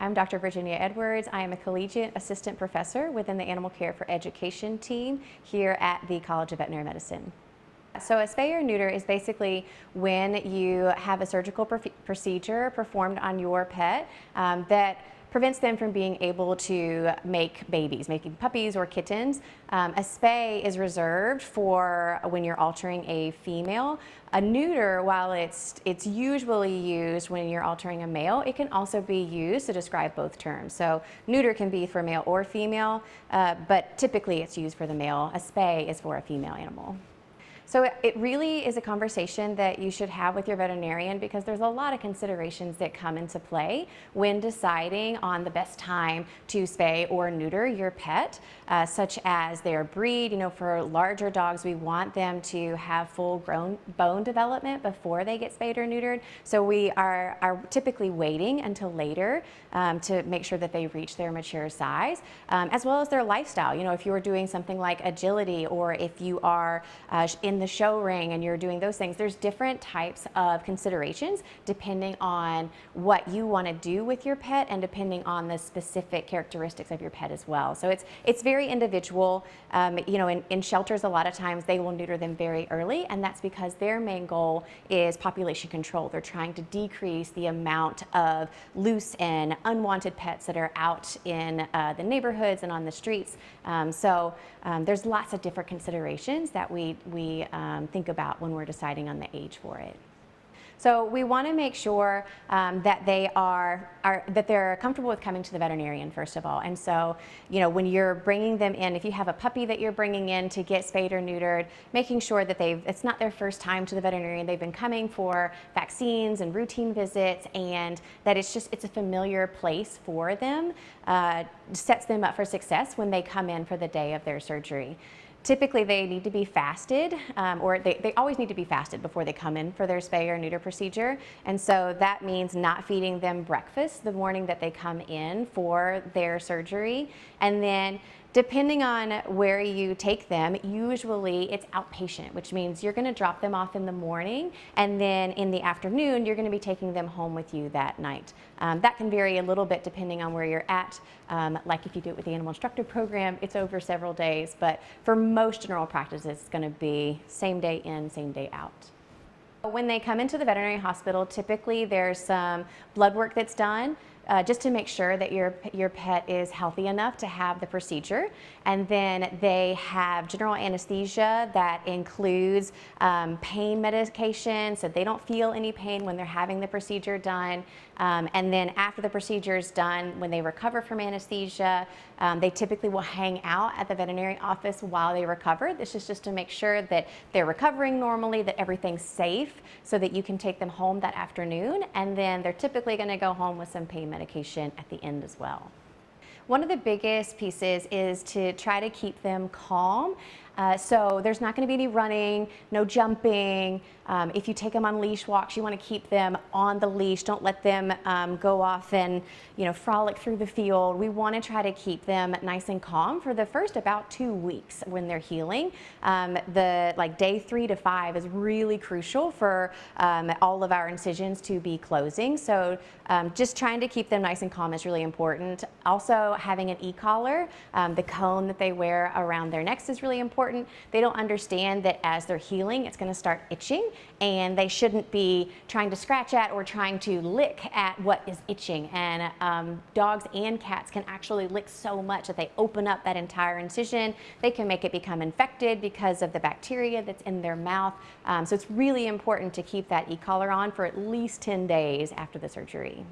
I'm Dr. Virginia Edwards. I am a collegiate assistant professor within the Animal Care for Education team here at the College of Veterinary Medicine. So a spay or neuter is basically when you have a surgical procedure performed on your pet that prevents them from being able to make babies, making puppies or kittens. A spay is reserved for when you're altering a female. A neuter, while it's usually used when you're altering a male, it can also be used to describe both terms. So neuter can be for male or female, but typically it's used for the male. A spay is for a female animal. So it really is a conversation that you should have with your veterinarian, because there's a lot of considerations that come into play when deciding on the best time to spay or neuter your pet, such as their breed. You know, for larger dogs, we want them to have full grown bone development before they get spayed or neutered. So we are typically waiting until later to make sure that they reach their mature size, as well as their lifestyle. You know, if you are doing something like agility, or if you are in the show ring and you're doing those things, there's different types of considerations depending on what you want to do with your pet and depending on the specific characteristics of your pet as well. So it's very individual. You know, in shelters, a lot of times they will neuter them very early, and that's because their main goal is population control. They're trying to decrease the amount of loose and unwanted pets that are out in the neighborhoods and on the streets. There's lots of different considerations that we think about when we're deciding on the age for it. So we want to make sure that they're comfortable with coming to the veterinarian, first of all. And so, you know, when you're bringing them in, if you have a puppy that you're bringing in to get spayed or neutered, making sure that it's not their first time to the veterinarian. They've been coming for vaccines and routine visits, and that it's a familiar place for them, sets them up for success when they come in for the day of their surgery. Typically, they need to be fasted, or they always need to be fasted before they come in for their spay or neuter procedure. And so that means not feeding them breakfast the morning that they come in for their surgery. And then, depending on where you take them, usually it's outpatient, which means you're going to drop them off in the morning, and then in the afternoon, you're going to be taking them home with you that night. That can vary a little bit depending on where you're at. Like if you do it with the animal instructor program, it's over several days, but for most general practices, it's going to be same day in, same day out. When they come into the veterinary hospital, typically there's some blood work that's done just to make sure that your pet is healthy enough to have the procedure. And then they have general anesthesia that includes pain medication, so they don't feel any pain when they're having the procedure done. And then after the procedure is done, when they recover from anesthesia, they typically will hang out at the veterinary office while they recover. This is just to make sure that they're recovering normally, that everything's safe, so that you can take them home that afternoon. And then they're typically going to go home with some pain medication at the end as well. One of the biggest pieces is to try to keep them calm. So there's not going to be any running, no jumping. If you take them on leash walks, you want to keep them on the leash. Don't let them go off and, you know, frolic through the field. We want to try to keep them nice and calm for the first about 2 weeks when they're healing. Day 3 to 5 is really crucial for all of our incisions to be closing. So just trying to keep them nice and calm is really important. Also, having an e-collar, the cone that they wear around their necks, is really important. They don't understand that as they're healing, it's going to start itching, and they shouldn't be trying to scratch at or trying to lick at what is itching. And dogs and cats can actually lick so much that they open up that entire incision. They can make it become infected because of the bacteria that's in their mouth. So it's really important to keep that e-collar on for at least 10 days after the surgery.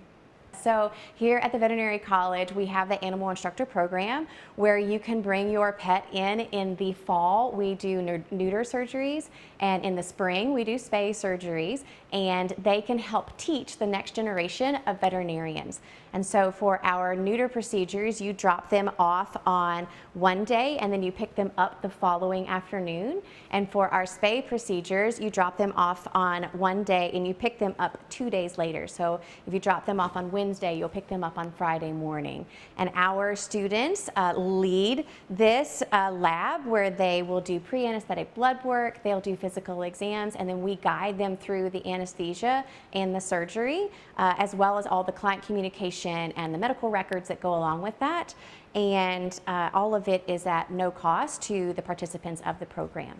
So here at the Veterinary College, we have the Animal Instructor Program where you can bring your pet in the fall. We do neuter surgeries, and in the spring we do spay surgeries, and they can help teach the next generation of veterinarians. And so for our neuter procedures, you drop them off on one day and then you pick them up the following afternoon. And for our spay procedures, you drop them off on one day and you pick them up 2 days later. So if you drop them off on Wednesday, you'll pick them up on Friday morning. And our students lead this lab where they will do pre-anesthetic blood work, they'll do physical exams, and then we guide them through the anesthesia and the surgery, as well as all the client communication documentation and the medical records that go along with that. And all of it is at no cost to the participants of the program.